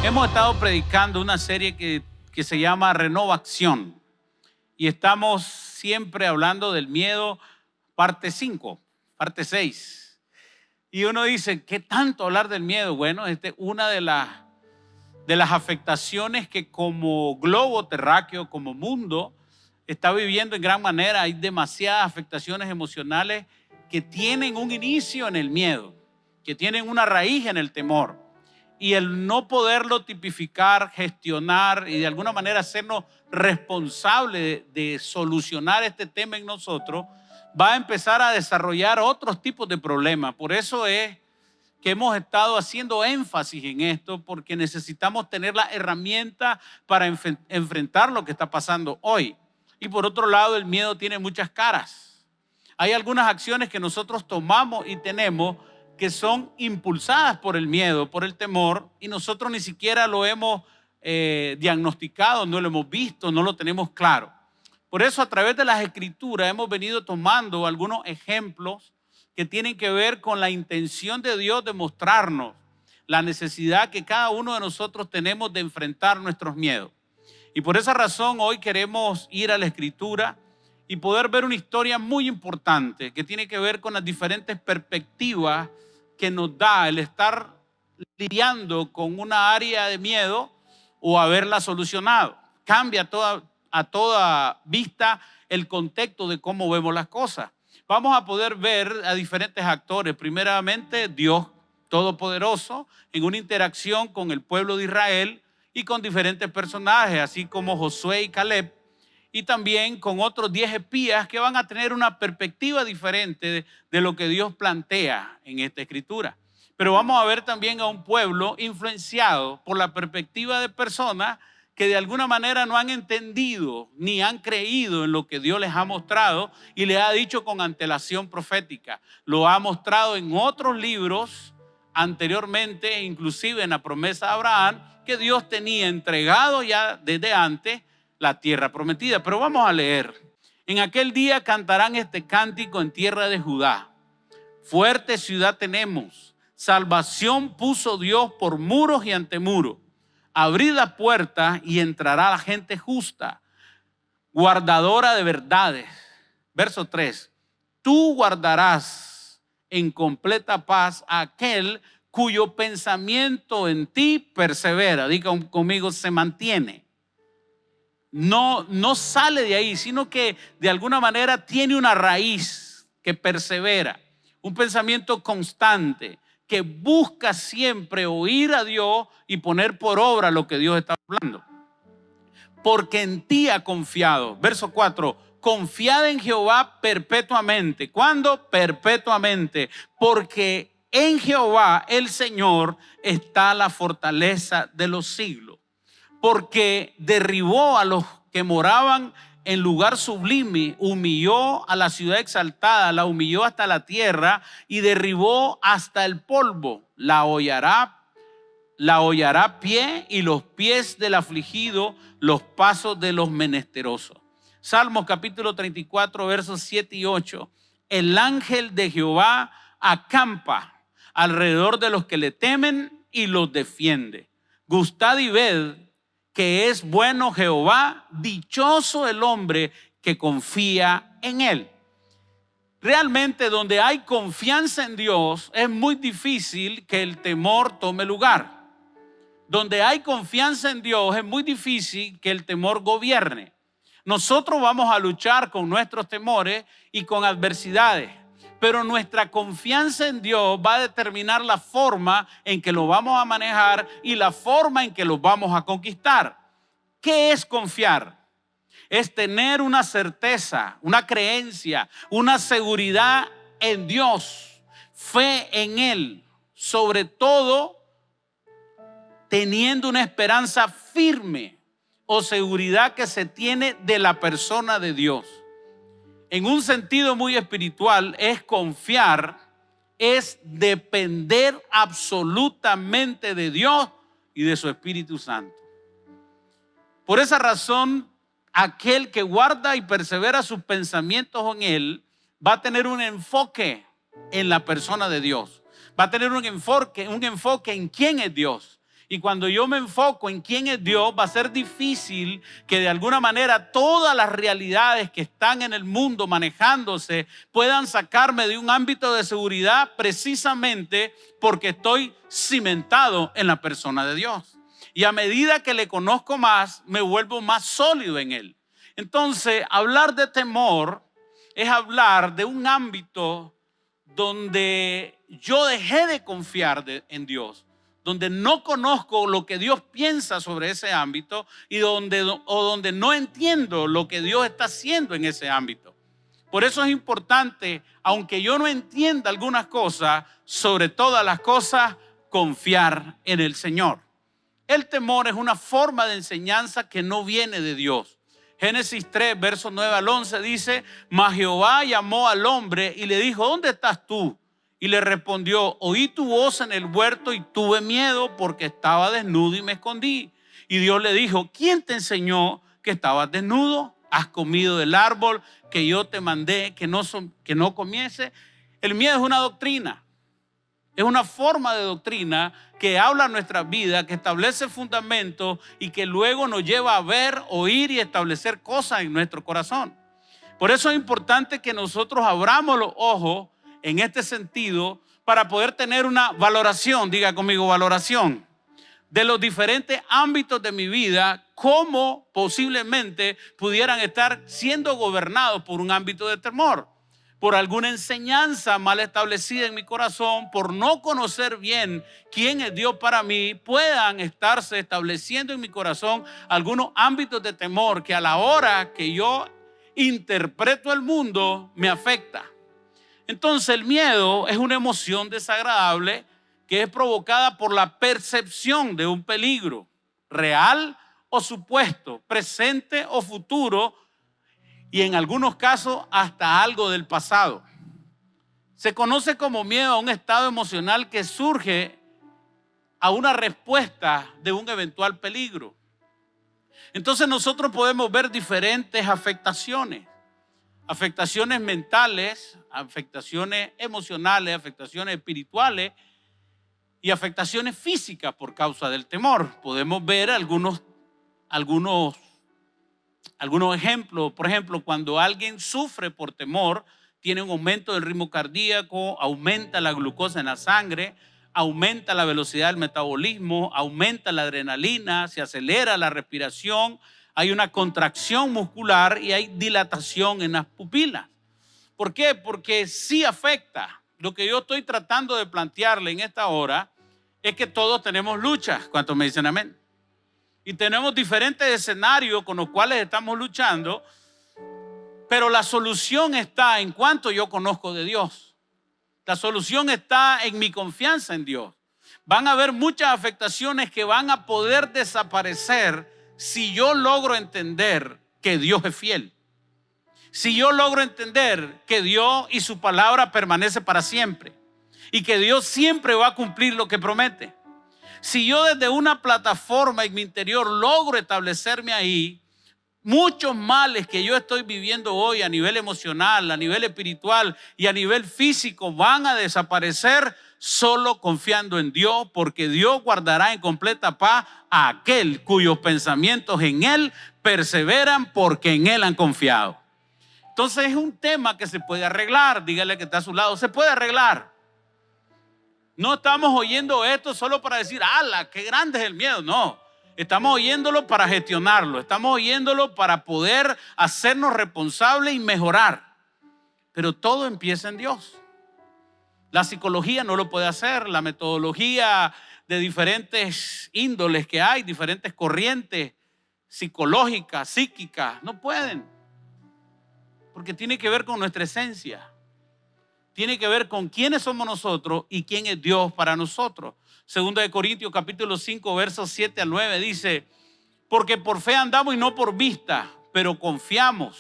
Hemos estado predicando una serie que se llama Renovación y estamos siempre hablando del miedo, parte 5, parte 6. Y uno dice, ¿qué tanto hablar del miedo? Bueno, esta es una de las afectaciones que como globo terráqueo, como mundo, está viviendo en gran manera. Hay demasiadas afectaciones emocionales que tienen un inicio en el miedo, que tienen una raíz en el temor. Y el no poderlo tipificar, gestionar y de alguna manera hacernos responsables de solucionar este tema en nosotros, va a empezar a desarrollar otros tipos de problemas. Por eso es que hemos estado haciendo énfasis en esto, porque necesitamos tener la herramienta para enfrentar lo que está pasando hoy. Y por otro lado, el miedo tiene muchas caras. Hay algunas acciones que nosotros tomamos y tenemos que son impulsadas por el miedo, por el temor, y nosotros ni siquiera lo hemos diagnosticado, no lo hemos visto, no lo tenemos claro. Por eso a través de las escrituras hemos venido tomando algunos ejemplos que tienen que ver con la intención de Dios de mostrarnos la necesidad que cada uno de nosotros tenemos de enfrentar nuestros miedos. Y por esa razón hoy queremos ir a la escritura y poder ver una historia muy importante que tiene que ver con las diferentes perspectivas que nos da el estar lidiando con una área de miedo o haberla solucionado. Cambia a toda vista el contexto de cómo vemos las cosas. Vamos a poder ver a diferentes actores. Primeramente, Dios Todopoderoso en una interacción con el pueblo de Israel y con diferentes personajes, así como Josué y Caleb, y también con otros 10 espías que van a tener una perspectiva diferente de lo que Dios plantea en esta escritura. Pero vamos a ver también a un pueblo influenciado por la perspectiva de personas que de alguna manera no han entendido ni han creído en lo que Dios les ha mostrado y les ha dicho con antelación profética. Lo ha mostrado en otros libros anteriormente, inclusive en la promesa de Abraham, que Dios tenía entregado ya desde antes la tierra prometida. Pero vamos a leer. En aquel día cantarán este cántico en tierra de Judá. Fuerte ciudad tenemos, salvación puso Dios por muros y antemuros. Abrid la puerta y entrará la gente justa, guardadora de verdades. Verso 3. Tú guardarás en completa paz a aquel cuyo pensamiento en ti persevera. Diga conmigo, se mantiene. No sale de ahí, sino que de alguna manera tiene una raíz que persevera. Un pensamiento constante que busca siempre oír a Dios y poner por obra lo que Dios está hablando. Porque en ti ha confiado. Verso 4. Confiad en Jehová perpetuamente. ¿Cuándo? Perpetuamente. Porque en Jehová el Señor está la fortaleza de los siglos. Porque derribó a los que moraban en lugar sublime, humilló a la ciudad exaltada, la humilló hasta la tierra y derribó hasta el polvo. La hollará pie y los pies del afligido, los pasos de los menesterosos. Salmos capítulo 34, versos 7 y 8. El ángel de Jehová acampa alrededor de los que le temen y los defiende. Gustad y ved que es bueno Jehová, dichoso el hombre que confía en él. Realmente donde hay confianza en Dios es muy difícil que el temor tome lugar. Donde hay confianza en Dios es muy difícil que el temor gobierne. Nosotros vamos a luchar con nuestros temores y con adversidades, pero nuestra confianza en Dios va a determinar la forma en que lo vamos a manejar y la forma en que lo vamos a conquistar. ¿Qué es confiar? Es tener una certeza, una creencia, una seguridad en Dios, fe en Él, sobre todo teniendo una esperanza firme o seguridad que se tiene de la persona de Dios. En un sentido muy espiritual, es confiar, es depender absolutamente de Dios y de su Espíritu Santo. Por esa razón, aquel que guarda y persevera sus pensamientos en Él va a tener un enfoque en la persona de Dios. Va a tener un enfoque en quién es Dios. Y cuando yo me enfoco en quién es Dios, va a ser difícil que de alguna manera todas las realidades que están en el mundo manejándose puedan sacarme de un ámbito de seguridad, precisamente porque estoy cimentado en la persona de Dios. Y a medida que le conozco más, me vuelvo más sólido en Él. Entonces, hablar de temor es hablar de un ámbito donde yo dejé de confiar en Dios, donde no conozco lo que Dios piensa sobre ese ámbito y donde no entiendo lo que Dios está haciendo en ese ámbito. Por eso es importante, aunque yo no entienda algunas cosas, sobre todas las cosas, confiar en el Señor. El temor es una forma de enseñanza que no viene de Dios. Génesis 3, versos 9 al 11 dice: mas Jehová llamó al hombre y le dijo: ¿dónde estás tú? Y le respondió: oí tu voz en el huerto y tuve miedo porque estaba desnudo y me escondí. Y Dios le dijo: ¿quién te enseñó que estabas desnudo? ¿Has comido del árbol que yo te mandé que no comiese? El miedo es una doctrina, es una forma de doctrina que habla nuestra vida, que establece fundamentos y que luego nos lleva a ver, oír y establecer cosas en nuestro corazón. Por eso es importante que nosotros abramos los ojos en este sentido para poder tener una valoración, diga conmigo valoración, de los diferentes ámbitos de mi vida, cómo posiblemente pudieran estar siendo gobernados por un ámbito de temor, por alguna enseñanza mal establecida en mi corazón, por no conocer bien quién es Dios para mí, puedan estarse estableciendo en mi corazón algunos ámbitos de temor que a la hora que yo interpreto el mundo me afecta. Entonces el miedo es una emoción desagradable que es provocada por la percepción de un peligro real o supuesto, presente o futuro, y en algunos casos hasta algo del pasado. Se conoce como miedo a un estado emocional que surge a una respuesta de un eventual peligro. Entonces nosotros podemos ver diferentes afectaciones mentales, afectaciones emocionales, afectaciones espirituales y afectaciones físicas por causa del temor. Podemos ver algunos ejemplos. Por ejemplo, cuando alguien sufre por temor, tiene un aumento del ritmo cardíaco, aumenta la glucosa en la sangre, aumenta la velocidad del metabolismo, aumenta la adrenalina, se acelera la respiración, hay una contracción muscular y hay dilatación en las pupilas. ¿Por qué? Porque sí afecta. Lo que yo estoy tratando de plantearle en esta hora es que todos tenemos luchas. ¿Cuántos me dicen amén? Y tenemos diferentes escenarios con los cuales estamos luchando, pero la solución está en cuanto yo conozco de Dios. La solución está en mi confianza en Dios. Van a haber muchas afectaciones que van a poder desaparecer si yo logro entender que Dios es fiel. Si yo logro entender que Dios y su palabra permanece para siempre y que Dios siempre va a cumplir lo que promete. Si yo desde una plataforma en mi interior logro establecerme ahí, muchos males que yo estoy viviendo hoy a nivel emocional, a nivel espiritual y a nivel físico van a desaparecer solo confiando en Dios, porque Dios guardará en completa paz a aquel cuyos pensamientos en Él perseveran porque en Él han confiado. Entonces es un tema que se puede arreglar. Dígale que está a su lado, se puede arreglar. No estamos oyendo esto solo para decir, ¡ala, qué grande es el miedo! No, estamos oyéndolo para gestionarlo, estamos oyéndolo para poder hacernos responsables y mejorar. Pero todo empieza en Dios. La psicología no lo puede hacer, la metodología de diferentes índoles que hay, diferentes corrientes psicológicas, psíquicas, no pueden. Porque tiene que ver con nuestra esencia. Tiene que ver con quiénes somos nosotros y quién es Dios para nosotros. Segunda de Corintios capítulo 5 versos 7 al 9 dice: porque por fe andamos y no por vista, pero confiamos.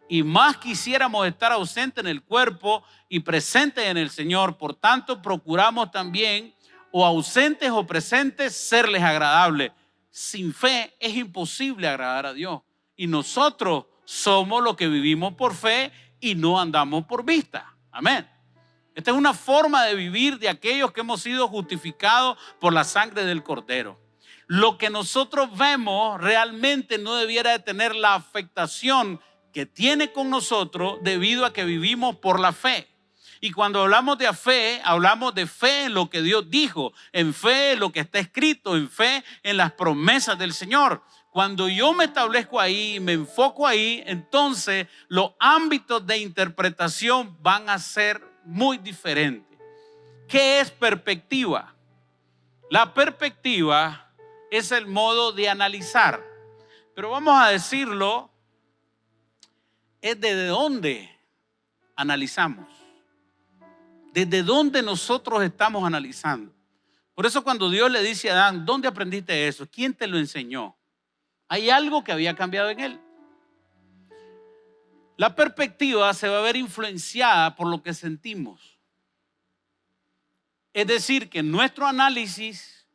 Y más quisiéramos estar ausentes en el cuerpo y presentes en el Señor. Por tanto, procuramos también, o ausentes o presentes, serles agradables. Sin fe es imposible agradar a Dios. Y nosotros somos los que vivimos por fe y no andamos por vista. Amén. Esta es una forma de vivir de aquellos que hemos sido justificados por la sangre del Cordero. Lo que nosotros vemos realmente no debiera de tener la afectación que tiene con nosotros debido a que vivimos por la fe. Y cuando hablamos de fe en lo que Dios dijo, en fe en lo que está escrito, en fe en las promesas del Señor. Cuando yo me establezco ahí, me enfoco ahí, entonces los ámbitos de interpretación van a ser muy diferentes. ¿Qué es perspectiva? La perspectiva es el modo de analizar, pero vamos a decirlo, es desde dónde analizamos, desde dónde nosotros estamos analizando. Por eso cuando Dios le dice a Adán, ¿dónde aprendiste eso? ¿Quién te lo enseñó? Hay algo que había cambiado en él. La perspectiva se va a ver influenciada por lo que sentimos. Es decir, que nuestro análisis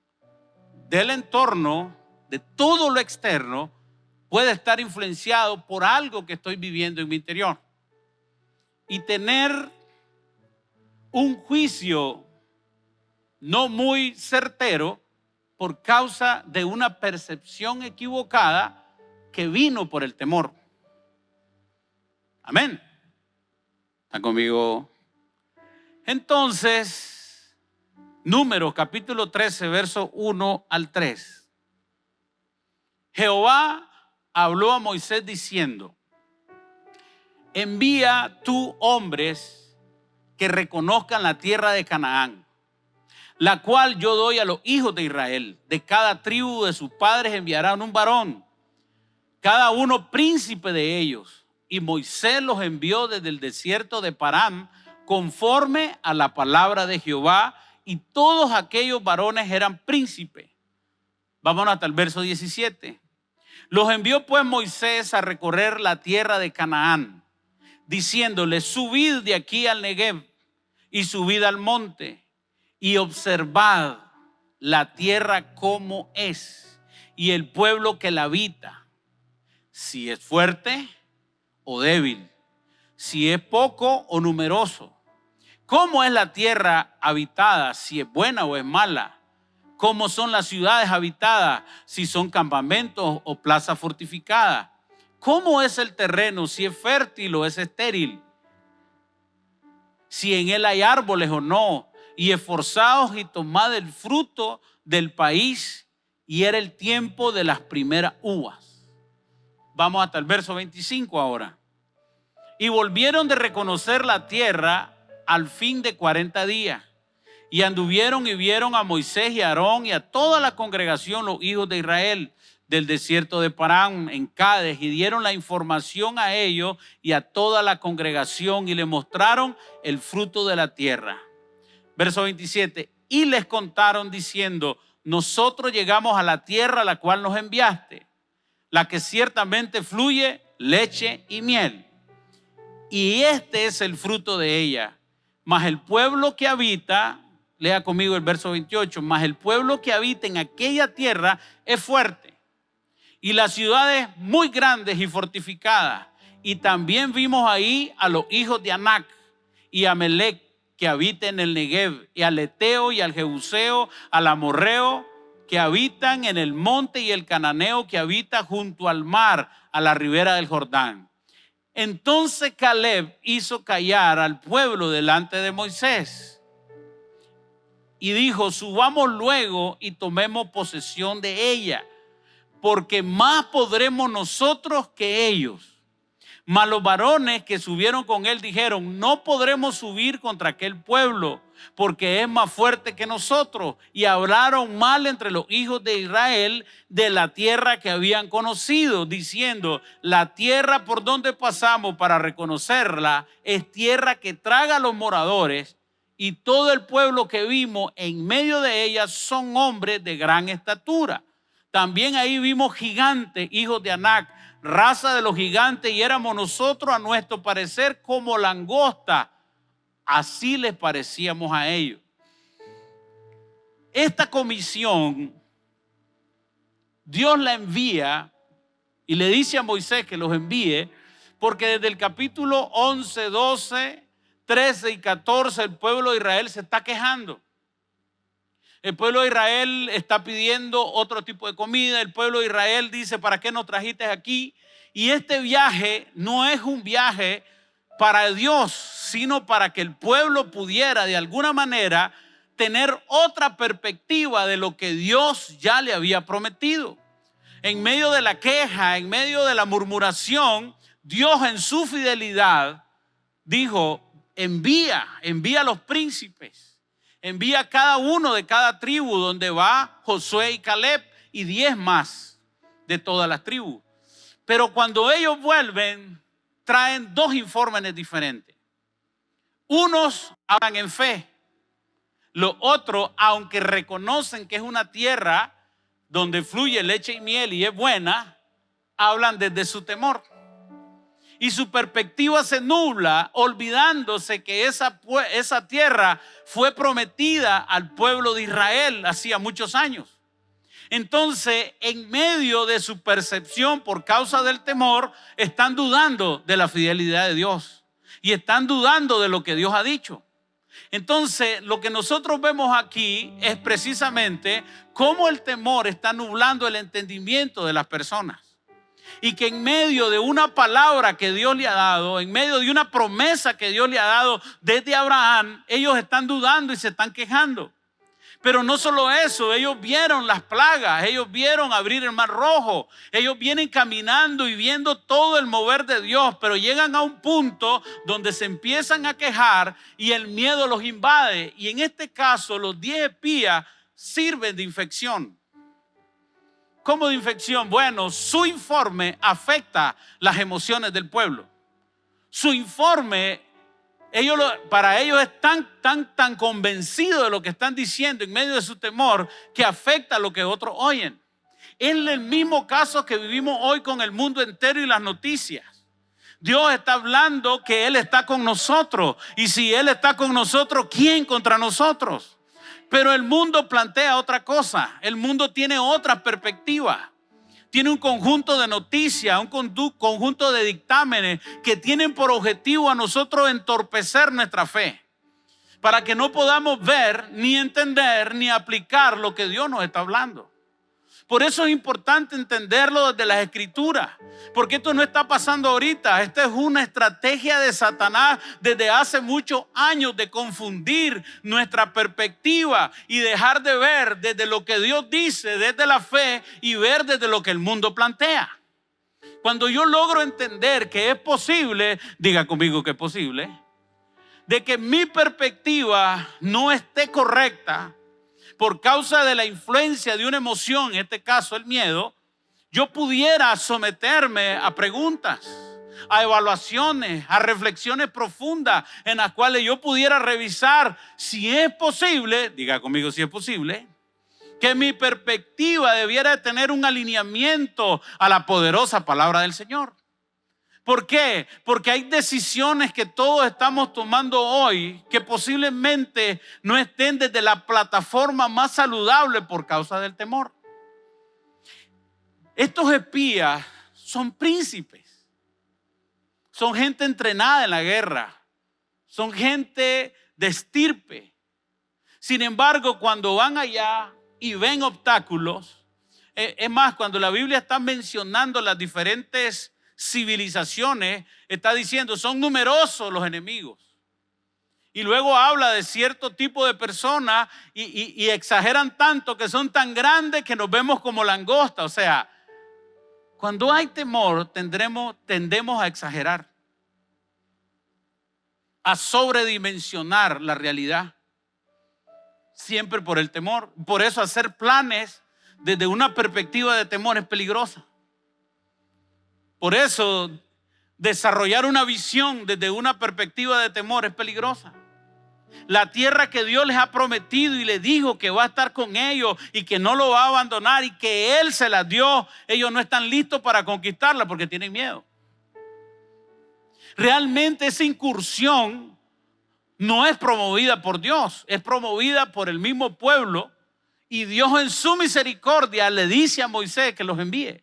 del entorno, de todo lo externo, puede estar influenciado por algo que estoy viviendo en mi interior. Y tener un juicio no muy certero por causa de una percepción equivocada que vino por el temor. Amén. ¿Están conmigo? Entonces, Números capítulo 13, verso 1 al 3. Jehová habló a Moisés diciendo: envía tú hombres que reconozcan la tierra de Canaán, la cual yo doy a los hijos de Israel. De cada tribu de sus padres enviarán un varón, cada uno príncipe de ellos. Y Moisés los envió desde el desierto de Parán, conforme a la palabra de Jehová, y todos aquellos varones eran príncipes. Vámonos hasta el verso 17. Los envió pues Moisés a recorrer la tierra de Canaán, diciéndoles: subid de aquí al Negev y subid al monte y observad la tierra como es y el pueblo que la habita, si es fuerte o débil, si es poco o numeroso. ¿Cómo es la tierra habitada? Si es buena o es mala. ¿Cómo son las ciudades habitadas? Si son campamentos o plazas fortificadas. ¿Cómo es el terreno? Si es fértil o es estéril. Si en él hay árboles o no. Y esforzaos y tomad el fruto del país. Y era el tiempo de las primeras uvas. Vamos hasta el verso 25 ahora. Y volvieron de reconocer la tierra al fin de 40 días. Y anduvieron y vieron a Moisés y a Aarón y a toda la congregación, los hijos de Israel, del desierto de Parán en Cádiz, y dieron la información a ellos y a toda la congregación y le mostraron el fruto de la tierra. Verso 27. Y les contaron diciendo: nosotros llegamos a la tierra a la cual nos enviaste, la que ciertamente fluye leche y miel. Y este es el fruto de ella. Mas el pueblo que habita, lea conmigo el verso 28, mas el pueblo que habita en aquella tierra es fuerte, y las ciudades muy grandes y fortificadas. Y también vimos ahí a los hijos de Anac y a Melec, que habita en el Negev, y al Eteo y al Jebuseo, al Amorreo, que habitan en el monte, y el Cananeo, que habita junto al mar, a la ribera del Jordán. Entonces Caleb hizo callar al pueblo delante de Moisés y dijo: subamos luego y tomemos posesión de ella, porque más podremos nosotros que ellos. Mas los varones que subieron con él dijeron: no podremos subir contra aquel pueblo, porque es más fuerte que nosotros. Y hablaron mal entre los hijos de Israel de la tierra que habían conocido, diciendo: la tierra por donde pasamos para reconocerla es tierra que traga a los moradores, y todo el pueblo que vimos en medio de ella son hombres de gran estatura. También ahí vimos gigantes, hijos de Anac, raza de los gigantes, y éramos nosotros a nuestro parecer como langosta. Así les parecíamos a ellos. Esta comisión Dios la envía y le dice a Moisés que los envíe, porque desde el capítulo 11, 12 13 y 14, el pueblo de Israel se está quejando. El pueblo de Israel está pidiendo otro tipo de comida. El pueblo de Israel dice, ¿para qué nos trajiste aquí? Y este viaje no es un viaje para Dios, sino para que el pueblo pudiera de alguna manera tener otra perspectiva de lo que Dios ya le había prometido. En medio de la queja, en medio de la murmuración, Dios en su fidelidad dijo, envía a los príncipes, envía a cada uno de cada tribu, donde va Josué y Caleb y 10 más de todas las tribus. Pero cuando ellos vuelven, traen 2 informes diferentes. Unos hablan en fe. Los otros, aunque reconocen que es una tierra donde fluye leche y miel y es buena, hablan desde su temor. Y su perspectiva se nubla, olvidándose que esa tierra fue prometida al pueblo de Israel hacía muchos años. Entonces, en medio de su percepción por causa del temor, están dudando de la fidelidad de Dios y están dudando de lo que Dios ha dicho. Entonces, lo que nosotros vemos aquí es precisamente cómo el temor está nublando el entendimiento de las personas. Y que en medio de una palabra que Dios le ha dado, en medio de una promesa que Dios le ha dado desde Abraham, ellos están dudando y se están quejando. Pero no solo eso, ellos vieron las plagas, ellos vieron abrir el mar rojo, ellos vienen caminando y viendo todo el mover de Dios, pero llegan a un punto donde se empiezan a quejar y el miedo los invade. Y en este caso, los 10 espías sirven de infección. ¿Cómo de infección? Bueno, su informe afecta las emociones del pueblo. Su informe, para ellos es tan convencido de lo que están diciendo en medio de su temor que afecta lo que otros oyen. Es el mismo caso que vivimos hoy con el mundo entero y las noticias. Dios está hablando que Él está con nosotros. Y si Él está con nosotros, ¿quién contra nosotros? Pero el mundo plantea otra cosa. El mundo tiene otra perspectiva. Tiene un conjunto de noticias, un conjunto de dictámenes que tienen por objetivo a nosotros entorpecer nuestra fe, para que no podamos ver, ni entender, ni aplicar lo que Dios nos está hablando. Por eso es importante entenderlo desde las Escrituras, porque esto no está pasando ahorita. Esta es una estrategia de Satanás desde hace muchos años de confundir nuestra perspectiva y dejar de ver desde lo que Dios dice, desde la fe, y ver desde lo que el mundo plantea. Cuando yo logro entender que es posible, diga conmigo que es posible, de que mi perspectiva no esté correcta, por causa de la influencia de una emoción, en este caso el miedo, yo pudiera someterme a preguntas, a evaluaciones, a reflexiones profundas en las cuales yo pudiera revisar si es posible, diga conmigo si es posible, que mi perspectiva debiera tener un alineamiento a la poderosa palabra del Señor. ¿Por qué? Porque hay decisiones que todos estamos tomando hoy que posiblemente no estén desde la plataforma más saludable por causa del temor. Estos espías son príncipes, son gente entrenada en la guerra, son gente de estirpe. Sin embargo, cuando van allá y ven obstáculos, es más, cuando la Biblia está mencionando las diferentes civilizaciones, está diciendo son numerosos los enemigos, y luego habla de cierto tipo de personas y exageran tanto que son tan grandes que nos vemos como langosta. O sea, cuando hay temor tendemos a exagerar, a sobredimensionar la realidad, siempre por el temor. Por eso hacer planes desde una perspectiva de temor es peligrosa. Por eso, desarrollar una visión desde una perspectiva de temor es peligrosa. La tierra que Dios les ha prometido y les dijo que va a estar con ellos y que no lo va a abandonar y que Él se las dio, ellos no están listos para conquistarla porque tienen miedo. Realmente esa incursión no es promovida por Dios, es promovida por el mismo pueblo, y Dios en su misericordia le dice a Moisés que los envíe.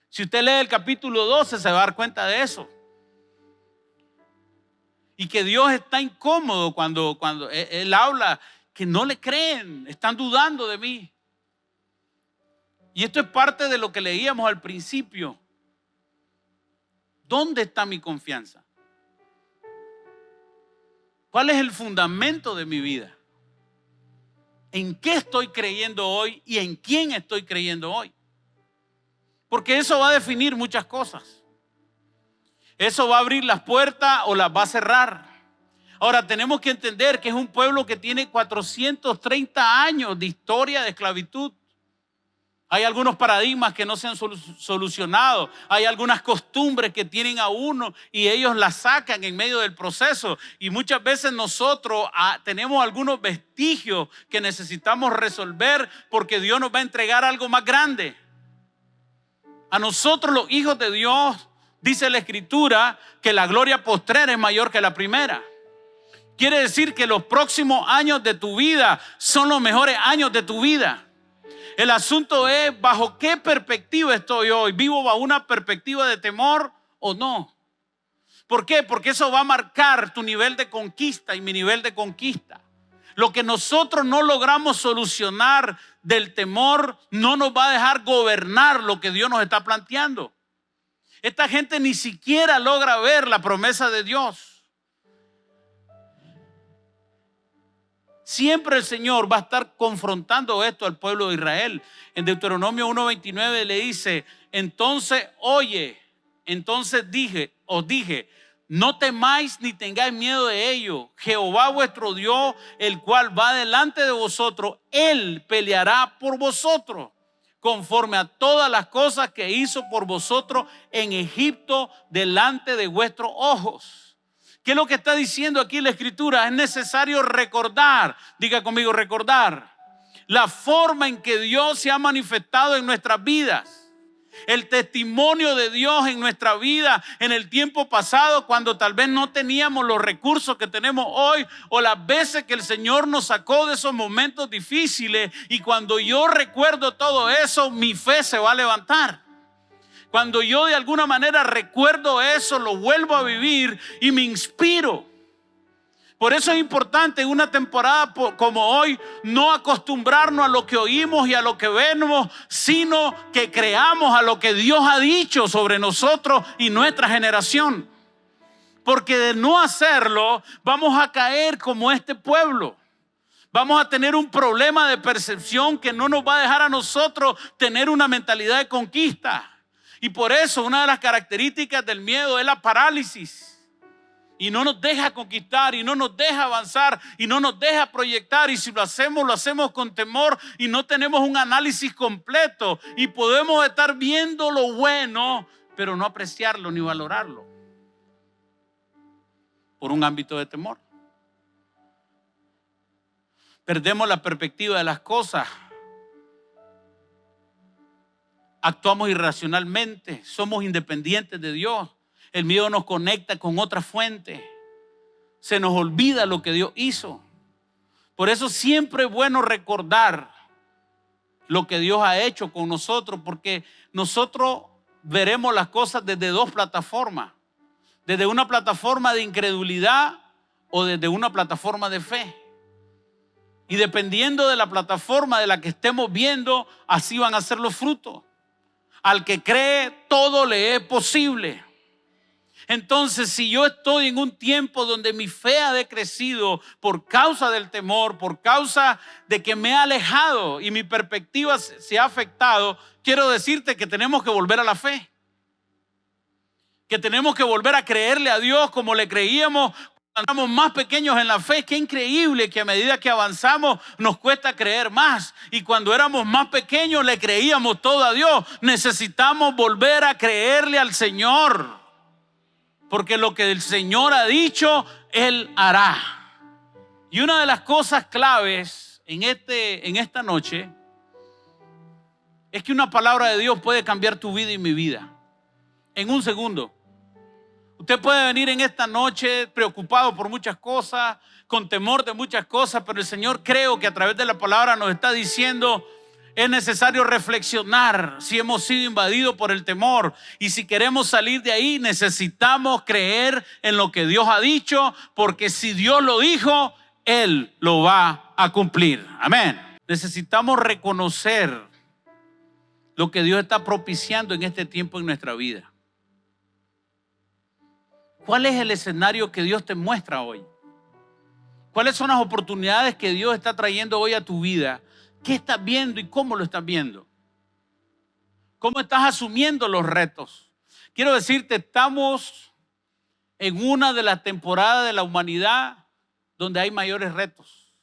Si usted lee el capítulo 12 se va a dar cuenta de eso. Y que Dios está incómodo cuando Él habla, que no le creen, están dudando de mí. Y esto es parte de lo que leíamos al principio. ¿Dónde está mi confianza? ¿Cuál es el fundamento de mi vida? ¿En qué estoy creyendo hoy y en quién estoy creyendo hoy? Porque eso va a definir muchas cosas. Eso va a abrir las puertas o las va a cerrar. Ahora tenemos que entender que es un pueblo que tiene 430 años de historia de esclavitud. Hay algunos paradigmas que no se han solucionado. Hay algunas costumbres que tienen a uno y ellos las sacan en medio del proceso. Y muchas veces nosotros tenemos algunos vestigios que necesitamos resolver porque Dios nos va a entregar algo más grande. A nosotros los hijos de Dios, dice la Escritura, que la gloria postrera es mayor que la primera. Quiere decir que los próximos años de tu vida son los mejores años de tu vida. El asunto es bajo qué perspectiva estoy hoy. ¿Vivo bajo una perspectiva de temor o no? ¿Por qué? Porque eso va a marcar tu nivel de conquista y mi nivel de conquista. Lo que nosotros no logramos solucionar del temor no nos va a dejar gobernar lo que Dios nos está planteando. Esta gente ni siquiera logra ver la promesa de Dios. Siempre el Señor va a estar confrontando esto al pueblo de Israel. En Deuteronomio 1:29 le dice, entonces os dije, no temáis ni tengáis miedo de ello. Jehová vuestro Dios, el cual va delante de vosotros, Él peleará por vosotros, conforme a todas las cosas que hizo por vosotros en Egipto delante de vuestros ojos. ¿Qué es lo que está diciendo aquí la Escritura? Es necesario recordar, diga conmigo, recordar la forma en que Dios se ha manifestado en nuestras vidas. El testimonio de Dios en nuestra vida en el tiempo pasado, cuando tal vez no teníamos los recursos que tenemos hoy, o las veces que el Señor nos sacó de esos momentos difíciles. Y cuando yo recuerdo todo eso, mi fe se va a levantar. Cuando yo de alguna manera recuerdo eso, lo vuelvo a vivir y me inspiro. Por eso es importante en una temporada como hoy no acostumbrarnos a lo que oímos y a lo que vemos, sino que creamos a lo que Dios ha dicho sobre nosotros y nuestra generación. Porque de no hacerlo vamos a caer como este pueblo. Vamos a tener un problema de percepción que no nos va a dejar a nosotros tener una mentalidad de conquista. Y por eso una de las características del miedo es la parálisis. Y no nos deja conquistar, y no nos deja avanzar, y no nos deja proyectar. Y si lo hacemos con temor y no tenemos un análisis completo. Y podemos estar viendo lo bueno, pero no apreciarlo ni valorarlo. Por un ámbito de temor. Perdemos la perspectiva de las cosas. Actuamos irracionalmente, somos independientes de Dios. El miedo nos conecta con otra fuente. Se nos olvida lo que Dios hizo. Por eso siempre es bueno recordar lo que Dios ha hecho con nosotros, porque nosotros veremos las cosas desde dos plataformas. Desde una plataforma de incredulidad o desde una plataforma de fe. Y dependiendo de la plataforma de la que estemos viendo, así van a ser los frutos. Al que cree, todo le es posible. Entonces, si yo estoy en un tiempo donde mi fe ha decrecido por causa del temor, por causa de que me he alejado y mi perspectiva se ha afectado, quiero decirte que tenemos que volver a la fe. Que tenemos que volver a creerle a Dios como le creíamos cuando éramos más pequeños en la fe. Qué increíble que a medida que avanzamos nos cuesta creer más. Y cuando éramos más pequeños le creíamos todo a Dios. Necesitamos volver a creerle al Señor. Porque lo que el Señor ha dicho, Él hará. Y una de las cosas claves en esta noche es que una palabra de Dios puede cambiar tu vida y mi vida. En un segundo. Usted puede venir en esta noche preocupado por muchas cosas, con temor de muchas cosas, pero el Señor creo que a través de la palabra nos está diciendo, Es necesario reflexionar si hemos sido invadidos por el temor. Y si queremos salir de ahí, necesitamos creer en lo que Dios ha dicho, porque si Dios lo dijo, Él lo va a cumplir. Amén. Necesitamos reconocer lo que Dios está propiciando en este tiempo en nuestra vida. ¿Cuál es el escenario que Dios te muestra hoy? ¿Cuáles son las oportunidades que Dios está trayendo hoy a tu vida? ¿Qué estás viendo y cómo lo estás viendo? ¿Cómo estás asumiendo los retos? Quiero decirte, estamos en una de las temporadas de la humanidad donde hay mayores retos.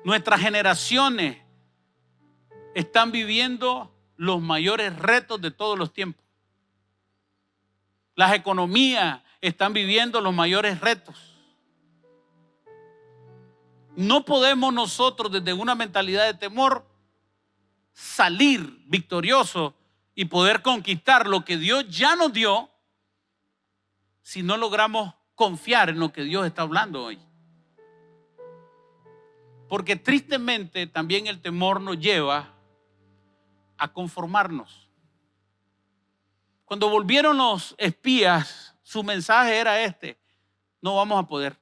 Nuestras generaciones están viviendo los mayores retos de todos los tiempos. Las economías están viviendo los mayores retos. No podemos nosotros desde una mentalidad de temor salir victoriosos y poder conquistar lo que Dios ya nos dio si no logramos confiar en lo que Dios está hablando hoy. Porque tristemente también el temor nos lleva a conformarnos. Cuando volvieron los espías, su mensaje era este: no vamos a poder.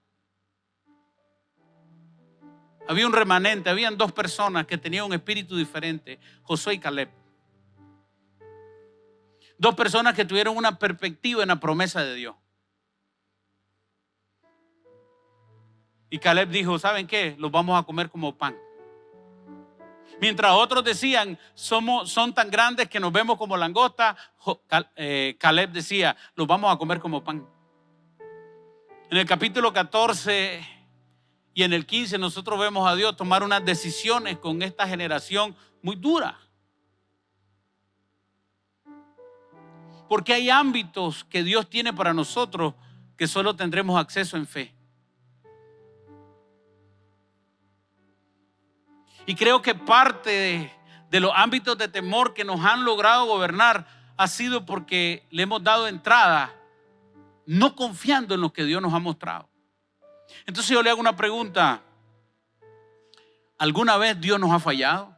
Había un remanente, habían dos personas que tenían un espíritu diferente, Josué y Caleb. Dos personas que tuvieron una perspectiva en la promesa de Dios. Y Caleb dijo, ¿saben qué? Los vamos a comer como pan. Mientras otros decían, son tan grandes que nos vemos como langosta, Caleb decía, los vamos a comer como pan. En el capítulo 14 y en el 15 nosotros vemos a Dios tomar unas decisiones con esta generación muy dura. Porque hay ámbitos que Dios tiene para nosotros que solo tendremos acceso en fe. Y creo que parte de los ámbitos de temor que nos han logrado gobernar ha sido porque le hemos dado entrada no confiando en lo que Dios nos ha mostrado. Entonces yo le hago una pregunta. ¿Alguna vez Dios nos ha fallado?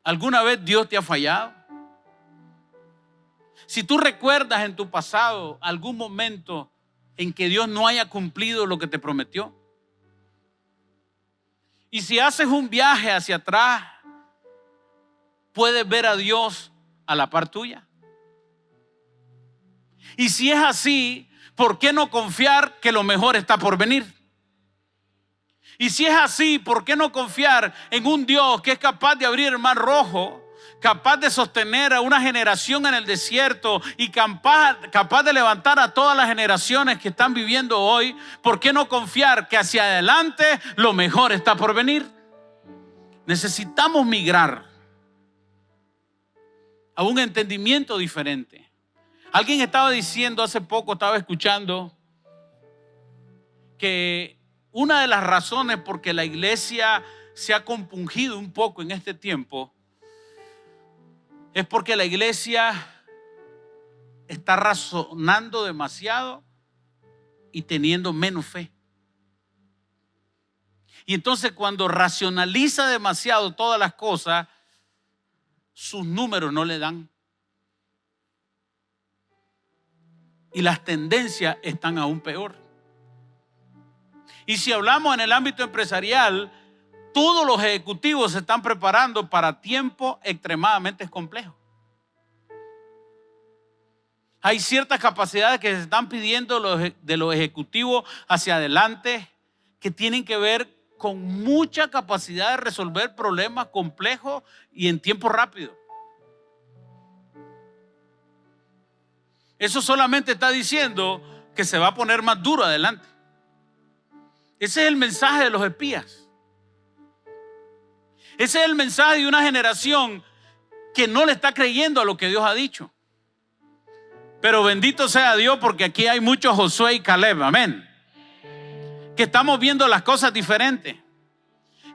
¿Alguna vez Dios te ha fallado? Si tú recuerdas en tu pasado algún momento en que Dios no haya cumplido lo que te prometió. Y si haces un viaje hacia atrás, puedes ver a Dios a la par tuya. Y si es así, ¿por qué no confiar que lo mejor está por venir? Y si es así, ¿por qué no confiar en un Dios que es capaz de abrir el mar rojo, capaz de sostener a una generación en el desierto y capaz de levantar a todas las generaciones que están viviendo hoy? ¿Por qué no confiar que hacia adelante lo mejor está por venir? Necesitamos migrar a un entendimiento diferente. Alguien estaba diciendo hace poco, estaba escuchando, que una de las razones por que la iglesia se ha compungido un poco en este tiempo es porque la iglesia está razonando demasiado y teniendo menos fe. Y entonces cuando racionaliza demasiado todas las cosas, sus números no le dan. Y las tendencias están aún peor. Y si hablamos en el ámbito empresarial, todos los ejecutivos se están preparando para tiempos extremadamente complejos. Hay ciertas capacidades que se están pidiendo de los ejecutivos hacia adelante que tienen que ver con mucha capacidad de resolver problemas complejos y en tiempo rápido. Eso solamente está diciendo que se va a poner más duro adelante. Ese es el mensaje de los espías. Ese es el mensaje de una generación que no le está creyendo a lo que Dios ha dicho. Pero bendito sea Dios, porque aquí hay muchos Josué y Caleb, amén, que estamos viendo las cosas diferentes.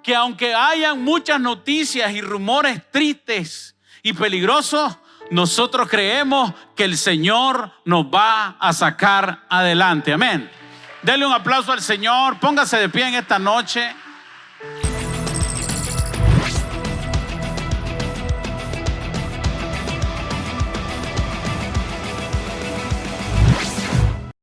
Que aunque hayan muchas noticias y rumores tristes y peligrosos, nosotros creemos que el Señor nos va a sacar adelante, amén. Dele un aplauso al Señor. Póngase de pie en esta noche.